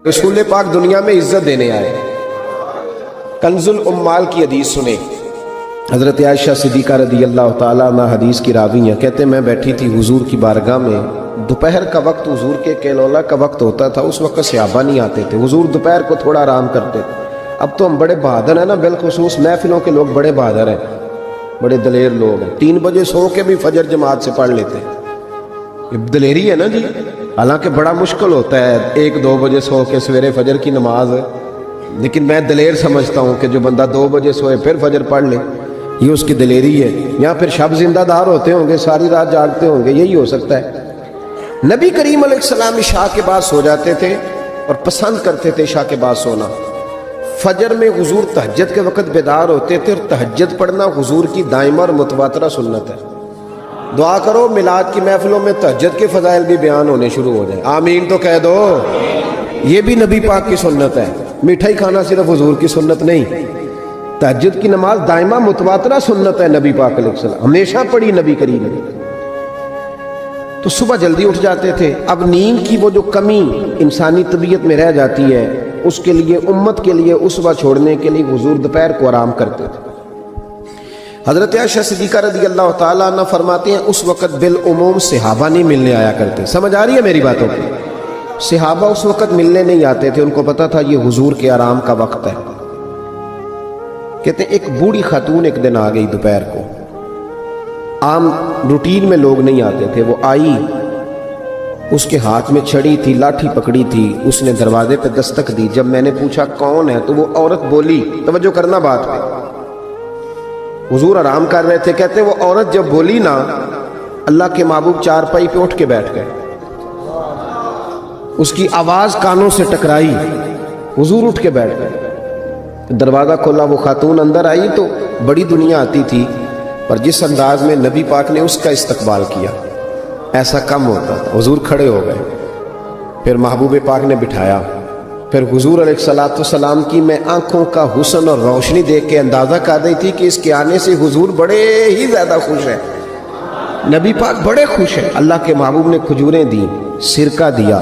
رسول پاک دنیا میں عزت دینے آئے۔ کنزُ العمال کی حدیث سنیں، حضرت عائشہ صدیقہ رضی اللہ تعالیٰ عنہ حدیث کی راوی ہیں، کہتے میں بیٹھی تھی حضور کی بارگاہ میں، دوپہر کا وقت حضور کے کیلولا کا وقت ہوتا تھا، اس وقت صحابہ نہیں آتے تھے، حضور دوپہر کو تھوڑا آرام کرتے تھے۔ اب تو ہم بڑے بہادر ہیں نا، بالخصوص محفلوں کے لوگ بڑے بہادر ہیں، بڑے دلیر لوگ ہیں، 3 بجے سو کے بھی فجر جماعت سے پڑھ لیتے ہیں، یہ دلیری ہے نا جی۔ حالانکہ بڑا مشکل ہوتا ہے 1-2 بجے سو کے سویرے فجر کی نماز، لیکن میں دلیر سمجھتا ہوں کہ جو بندہ 2 بجے سوئے پھر فجر پڑھ لے، یہ اس کی دلیری ہے۔ یا پھر شب زندہ دار ہوتے ہوں گے، ساری رات جاگتے ہوں گے، یہی ہو سکتا ہے۔ نبی کریم علیہ السلام عشاء کے بعد سو جاتے تھے اور پسند کرتے تھے عشاء کے بعد سونا۔ فجر میں حضور تہجد کے وقت بیدار ہوتے تھے، اور تہجد پڑھنا حضور کی دائمہ اور متواترہ سنت ہے۔ دعا کرو میلاد کی محفلوں میں تہجد کے فضائل بھی بیان ہونے شروع ہو جائیں، آمین تو کہہ دو۔ یہ بھی نبی پاک کی سنت ہے، مٹھائی کھانا صرف حضور کی سنت نہیں، تہجد کی نماز دائمہ متواترہ سنت ہے نبی پاک علیہ السلام، ہمیشہ پڑھی نبی کریم نے۔ تو صبح جلدی اٹھ جاتے تھے۔ اب نیند کی وہ جو کمی انسانی طبیعت میں رہ جاتی ہے، اس کے لیے امت کے لیے اسوہ چھوڑنے کے لیے حضور دوپہر کو آرام کرتے تھے۔ حضرت عائشہ صدیقہ رضی اللہ تعالیٰ عنہ فرماتے ہیں اس وقت بالعموم صحابہ نہیں ملنے آیا کرتے۔ سمجھ آ رہی ہے میری باتوں کی؟ صحابہ اس وقت ملنے نہیں آتے تھے، ان کو پتا تھا یہ حضور کے آرام کا وقت ہے۔ کہتے ہیں ایک بوڑھی خاتون ایک دن آ گئی دوپہر کو، عام روٹین میں لوگ نہیں آتے تھے، وہ آئی، اس کے ہاتھ میں چھڑی تھی، لاٹھی پکڑی تھی، اس نے دروازے پہ دستک دی۔ جب میں نے پوچھا کون ہے تو وہ عورت بولی، توجہ کرنا بات پہ، حضور آرام کر رہے تھے، کہتے وہ عورت جب بولی نا، اللہ کے محبوب چارپائی پہ اٹھ کے بیٹھ گئے، اس کی آواز کانوں سے ٹکرائی، حضور اٹھ کے بیٹھ گئے۔ دروازہ کھولا، وہ خاتون اندر آئی تو بڑی دنیا آتی تھی، پر جس انداز میں نبی پاک نے اس کا استقبال کیا ایسا کم ہوتا تھا۔ حضور کھڑے ہو گئے، پھر محبوب پاک نے بٹھایا، پھر حضور علیہ السلام کی میں آنکھوں کا حسن اور روشنی دیکھ کے اندازہ کر رہی تھی کہ اس کے آنے سے حضور بڑے ہی زیادہ خوش ہیں، نبی پاک بڑے خوش ہیں۔ اللہ کے محبوب نے کھجوریں دی، سرکہ دیا،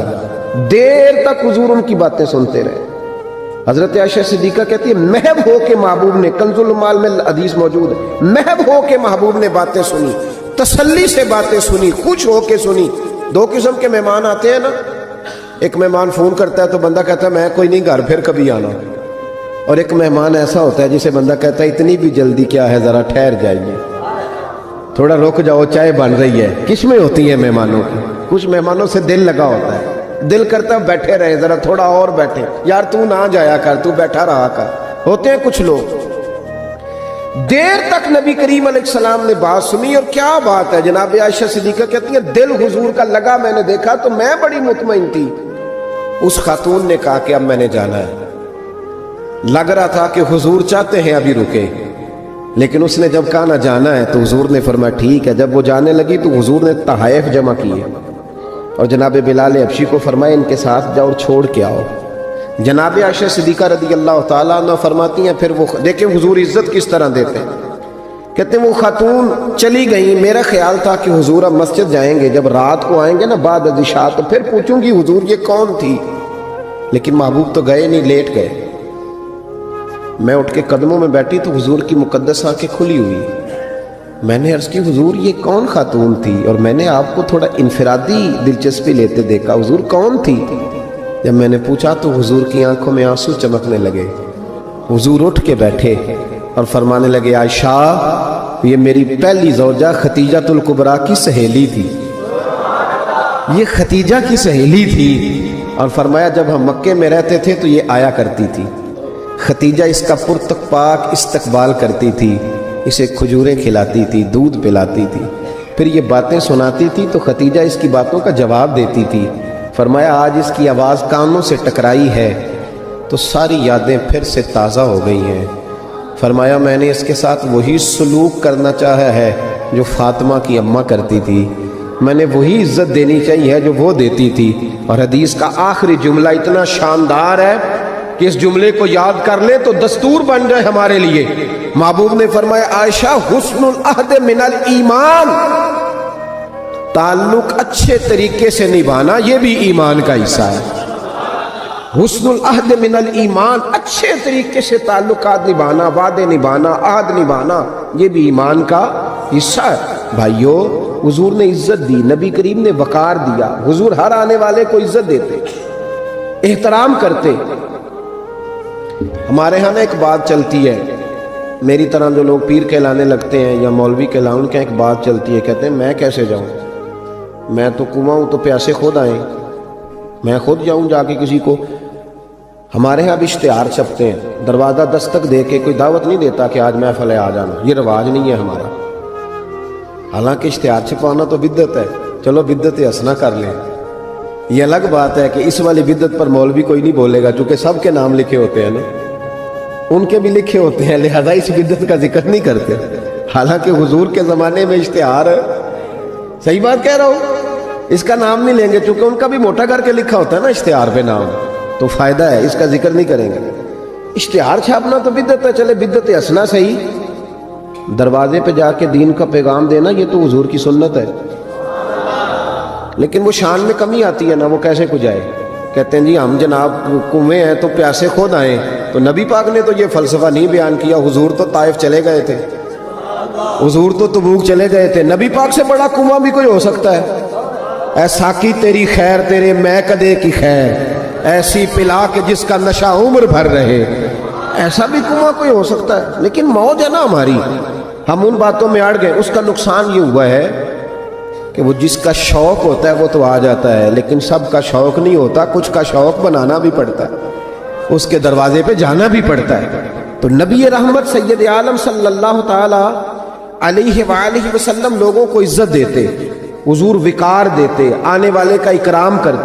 دیر تک حضور ان کی باتیں سنتے رہے۔ حضرت عائشہ صدیقہ کہتی ہے محب ہو کے محبوب نے، کنز العمال میں حدیث موجود ہے، محب ہو کے محبوب نے باتیں سنی، تسلی سے باتیں سنی، خوش ہو کے سنی۔ 2 قسم کے مہمان آتے ہیں نا، ایک مہمان فون کرتا ہے تو بندہ کہتا ہے میں کوئی نہیں گھر پھر کبھی آنا، اور ایک مہمان ایسا ہوتا ہے جسے بندہ کہتا ہے اتنی بھی جلدی کیا ہے، ذرا ٹھہر جائیے، تھوڑا رک جاؤ، چائے بن رہی ہے۔ کس میں ہوتی ہے مہمانوں کی؟ کچھ مہمانوں سے دل لگا ہوتا ہے، دل کرتا ہے بیٹھے رہے، ذرا تھوڑا اور بیٹھے، یار تو نہ جایا کر، تو بیٹھا رہا کر۔ ہوتے ہیں کچھ لوگ۔ دیر تک نبی کریم علیہ السلام نے بات سنی، اور کیا بات ہے، جناب عائشہ صدیقہ کہتی ہیں دل حضور کا لگا، میں نے دیکھا تو میں بڑی مطمئن تھی۔ اس خاتون نے کہا کہ اب میں نے جانا ہے۔ لگ رہا تھا کہ حضور چاہتے ہیں ابھی رکے، لیکن اس نے جب کہا نہ جانا ہے تو حضور نے فرمایا ٹھیک ہے۔ جب وہ جانے لگی تو حضور نے تحائف جمع کیے، اور جناب بلال حبشی کو فرمایا ان کے ساتھ جاؤ اور چھوڑ کے آؤ۔ جناب عائشہ صدیقہ رضی اللہ تعالیٰ عنہ فرماتی ہیں پھر وہ دیکھیں حضور عزت کس طرح دیتے ہیں، کہتے ہیں وہ خاتون چلی گئی، میرا خیال تھا کہ حضور اب مسجد جائیں گے، جب رات کو آئیں گے نا بعد از عشاء تو پھر پوچھوں گی حضور یہ کون تھی، لیکن محبوب تو گئے نہیں، لیٹ گئے۔ میں اٹھ کے قدموں میں بیٹھی تو حضور کی مقدس آنکھیں کھلی ہوئی، میں نے عرض کی حضور یہ کون خاتون تھی، اور میں نے آپ کو تھوڑا انفرادی دلچسپی لیتے دیکھا، حضور کون تھی؟ جب میں نے پوچھا تو حضور کی آنکھوں میں آنسو چمکنے لگے، حضور اٹھ کے بیٹھے اور فرمانے لگے عائشہ یہ میری پہلی زوجہ ختیجۃ الکبریٰ کی سہیلی تھی، یہ ختیجہ کی سہیلی تھی، اور فرمایا جب ہم مکے میں رہتے تھے تو یہ آیا کرتی تھی، ختیجہ اس کا پرتک پاک استقبال کرتی تھی، اسے کھجوریں کھلاتی تھی، دودھ پلاتی تھی، پھر یہ باتیں سناتی تھی تو ختیجہ اس کی باتوں کا جواب دیتی تھی۔ فرمایا آج اس کی آواز کانوں سے ٹکرائی ہے تو ساری یادیں پھر سے تازہ ہو گئی ہیں۔ فرمایا میں نے اس کے ساتھ وہی سلوک کرنا چاہا ہے جو فاطمہ کی اماں کرتی تھی، میں نے وہی عزت دینی چاہیے ہے جو وہ دیتی تھی۔ اور حدیث کا آخری جملہ اتنا شاندار ہے کہ اس جملے کو یاد کر لیں تو دستور بن جائے ہمارے لیے۔ محبوب نے فرمایا عائشہ حسن العہد من الایمان، تعلق اچھے طریقے سے نبھانا یہ بھی ایمان کا حصہ ہے۔ حسن العہد من الایمان، اچھے طریقے سے تعلقات نبھانا، وعدے نبھانا، عہد نبھانا، یہ بھی ایمان کا حصہ ہے۔ بھائیو، حضور نے عزت دی، نبی کریم نے وقار دیا، حضور ہر آنے والے کو عزت دیتے، احترام کرتے۔ ہمارے ہاں نا ایک بات چلتی ہے، میری طرح جو لوگ پیر کہلانے لگتے ہیں یا مولوی کہلاؤں، ان کا ایک بات چلتی ہے، کہتے ہیں میں کیسے جاؤں، میں تو کنواں ہوں، تو پیاسے خود آئیں، میں خود جاؤں جا کے کسی کو۔ ہمارے ہاں اب اشتہار چھپتے ہیں، دروازہ دستک دے کے کوئی دعوت نہیں دیتا کہ آج محفل ہے آ جانا، یہ رواج نہیں ہے ہمارا۔ حالانکہ اشتہار چھپانا تو بدعت ہے، چلو بدعت حسنہ کر لیں۔ یہ الگ بات ہے کہ اس والی بدعت پر مولوی کوئی نہیں بولے گا، چونکہ سب کے نام لکھے ہوتے ہیں نا، ان کے بھی لکھے ہوتے ہیں، لہذا اس بدعت کا ذکر نہیں کرتے۔ حالانکہ حضور کے زمانے میں اشتہار، صحیح بات کہہ رہا ہوں، اس کا نام نہیں لیں گے، چونکہ ان کا بھی موٹا کر کے لکھا ہوتا ہے نا اشتہار پہ نام، تو فائدہ ہے، اس کا ذکر نہیں کریں گے۔ اشتہار چھاپنا تو بدعت ہے، چلے بدعت حسنہ صحیح، دروازے پہ جا کے دین کا پیغام دینا یہ تو حضور کی سنت ہے، لیکن وہ شان میں کمی آتی ہے نا، وہ کیسے کو جائے؟ کہتے ہیں جی ہم جناب کنویں ہیں تو پیاسے خود آئیں، تو نبی پاک نے تو یہ فلسفہ نہیں بیان کیا، حضور تو طائف چلے گئے تھے، حضور تو تبوک چلے گئے تھے، نبی پاک سے بڑا کنواں بھی کوئی ہو سکتا ہے؟ اے ساقی تیری خیر تیرے میں کدے کی خیر، ایسی پلا کہ جس کا نشہ عمر بھر رہے، ایسا بھی کنواں کوئی ہو سکتا ہے؟ لیکن موج ہے نا ہماری، ہم ان باتوں میں اڑ گئے۔ اس کا نقصان یہ ہوا ہے کہ وہ جس کا شوق ہوتا ہے وہ تو آ جاتا ہے، لیکن سب کا شوق نہیں ہوتا، کچھ کا شوق بنانا بھی پڑتا ہے، اس کے دروازے پہ جانا بھی پڑتا ہے۔ تو نبی رحمت سید عالم صلی اللہ تعالی علیہ وآلہ وسلم لوگوں کو عزت دیتے، حضور وقار دیتے، آنے والے کا اکرام کرتے۔